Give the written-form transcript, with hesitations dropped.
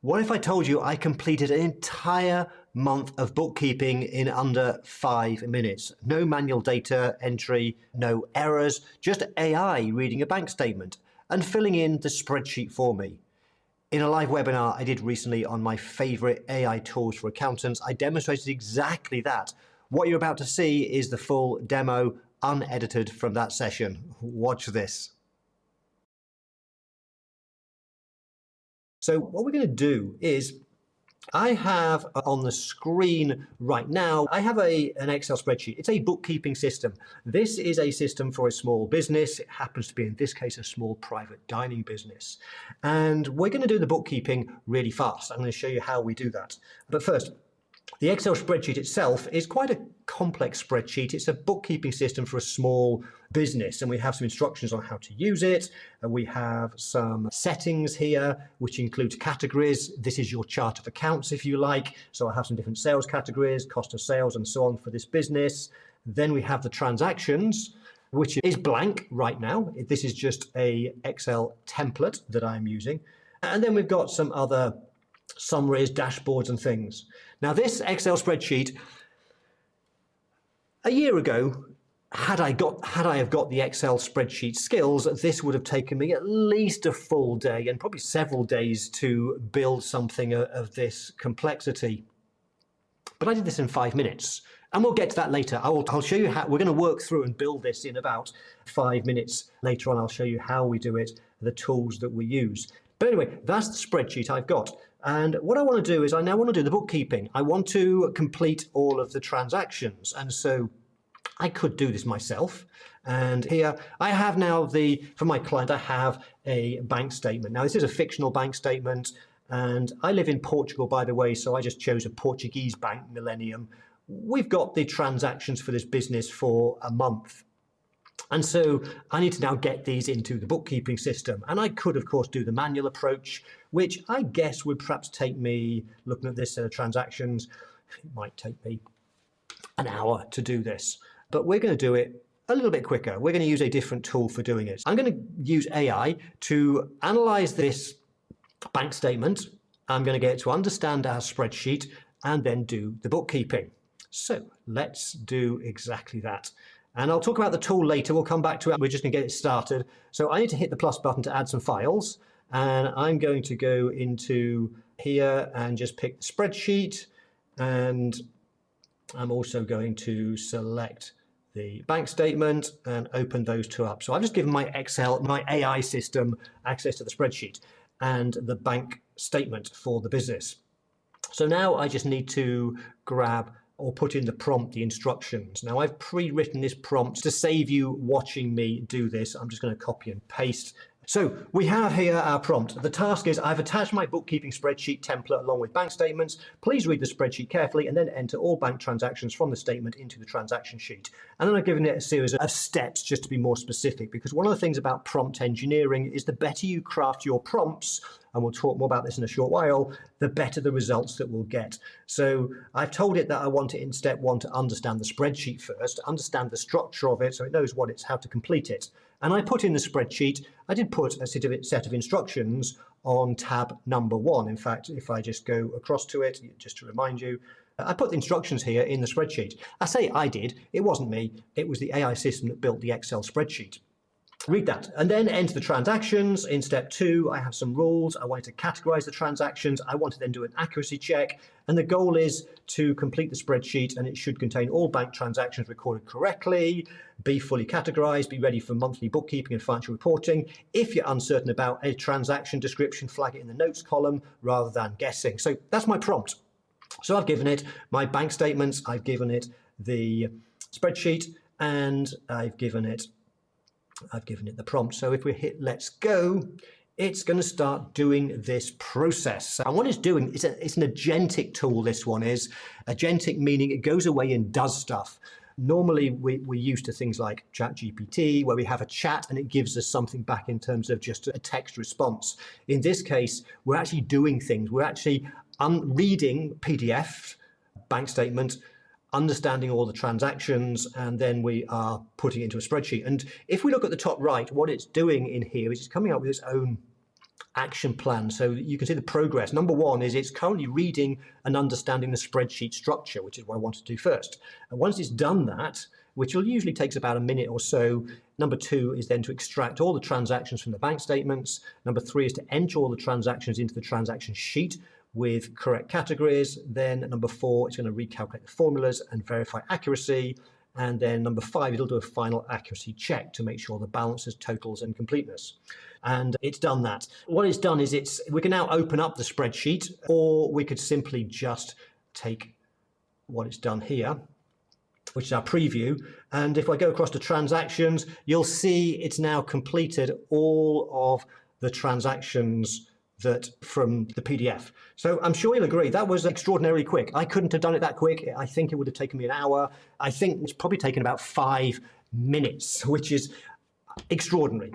What if I told you I completed an entire month of bookkeeping in under 5 minutes? No manual data entry, no errors, just AI reading a bank statement and filling in the spreadsheet for me. In a live webinar I did recently on my favorite AI tools for accountants, I demonstrated exactly that. What you're about to see is the full demo, unedited from that session. Watch this. So what we're going to do is, I have on the screen right now, I have an Excel spreadsheet. It's a bookkeeping system. This is a system for a small business. It happens to be, in this case, a small private dining business. And we're going to do the bookkeeping really fast. I'm going to show you how we do that. But first, the Excel spreadsheet itself is quite a complex spreadsheet. It's a bookkeeping system for a small business, and we have some instructions on how to use it. And we have some settings here, which includes categories. This is your chart of accounts, if you like. So I have some different sales categories, cost of sales, and so on for this business. Then we have the transactions, which is blank right now. This is just a Excel template that I'm using. And then we've got some other summaries, dashboards, and things. Now, this Excel spreadsheet, a year ago, had I have got the Excel spreadsheet skills, this would have taken me at least a full day and probably several days to build something of this complexity. But I did this in 5 minutes, and we'll get to that later. I'll show you how we're going to work through and build this in about 5 minutes. Later on, I'll show you how we do it, the tools that we use. But anyway, that's the spreadsheet I've got. And what I want to do is I now want to do the bookkeeping. I want to complete all of the transactions. And so I could do this myself. And here I have now for my client, I have a bank statement. Now, this is a fictional bank statement. And I live in Portugal, by the way, so I just chose a Portuguese bank, Millennium. We've got the transactions for this business for a month. And so I need to now get these into the bookkeeping system. And I could, of course, do the manual approach, which I guess would perhaps take me, looking at this set of transactions, it might take me an hour to do this. But we're going to do it a little bit quicker. We're going to use a different tool for doing it. I'm going to use AI to analyze this bank statement. I'm going to get it to understand our spreadsheet and then do the bookkeeping. So let's do exactly that. And I'll talk about the tool later. We'll come back to it. We're just going to get it started. So I need to hit the plus button to add some files. And I'm going to go into here and just pick the spreadsheet. And I'm also going to select the bank statement and open those two up. So I've just given my AI system access to the spreadsheet and the bank statement for the business. So now I just need to grab or put in the prompt, the instructions. Now I've pre-written this prompt to save you watching me do this. I'm just going to copy and paste. So we have here our prompt. The task is I've attached my bookkeeping spreadsheet template along with bank statements. Please read the spreadsheet carefully and then enter all bank transactions from the statement into the transaction sheet. And then I've given it a series of steps just to be more specific, because one of the things about prompt engineering is the better you craft your prompts, and we'll talk more about this in a short while, the better the results that we'll get. So I've told it that I want it in step 1 to understand the spreadsheet first, to understand the structure of it so it knows how to complete it. And I put in the spreadsheet, I did put a set of instructions on tab number 1. In fact, if I just go across to it, just to remind you, I put the instructions here in the spreadsheet. I say I did, it wasn't me, it was the AI system that built the Excel spreadsheet. Read that and then enter the transactions. In step 2, I have some rules. I want to categorize the transactions. I want to then do an accuracy check. And the goal is to complete the spreadsheet, and it should contain all bank transactions recorded correctly, be fully categorized, be ready for monthly bookkeeping and financial reporting. If you're uncertain about a transaction description, flag it in the notes column rather than guessing. So that's my prompt. So I've given it my bank statements, I've given it the spreadsheet, and I've given it the prompt. So if we hit let's go, it's going to start doing this process. And what it's doing, it's an agentic tool, this one is. Agentic meaning it goes away and does stuff. Normally, we're used to things like ChatGPT, where we have a chat and it gives us something back in terms of just a text response. In this case, we're actually doing things. We're actually reading PDF, bank statement, understanding all the transactions, and then we are putting it into a spreadsheet. And if we look at the top right, what it's doing in here is it's coming up with its own action plan so that you can see the progress. Number one is it's currently reading and understanding the spreadsheet structure, which is what I want to do first. And once it's done that, which will usually takes about a minute or so, number two is then to extract all the transactions from the bank statements. Number three is to enter all the transactions into the transaction sheet with correct categories. Then number four, it's going to recalculate the formulas and verify accuracy. And then number five, it'll do a final accuracy check to make sure the balances, totals, and completeness. And it's done that. What it's done is we can now open up the spreadsheet, or we could simply just take what it's done here, which is our preview. And if I go across to transactions, you'll see it's now completed all of the transactions that from the PDF. So I'm sure you'll agree that was extraordinarily quick. I couldn't have done it that quick. I think it would have taken me an hour. I think it's probably taken about 5 minutes, which is extraordinary.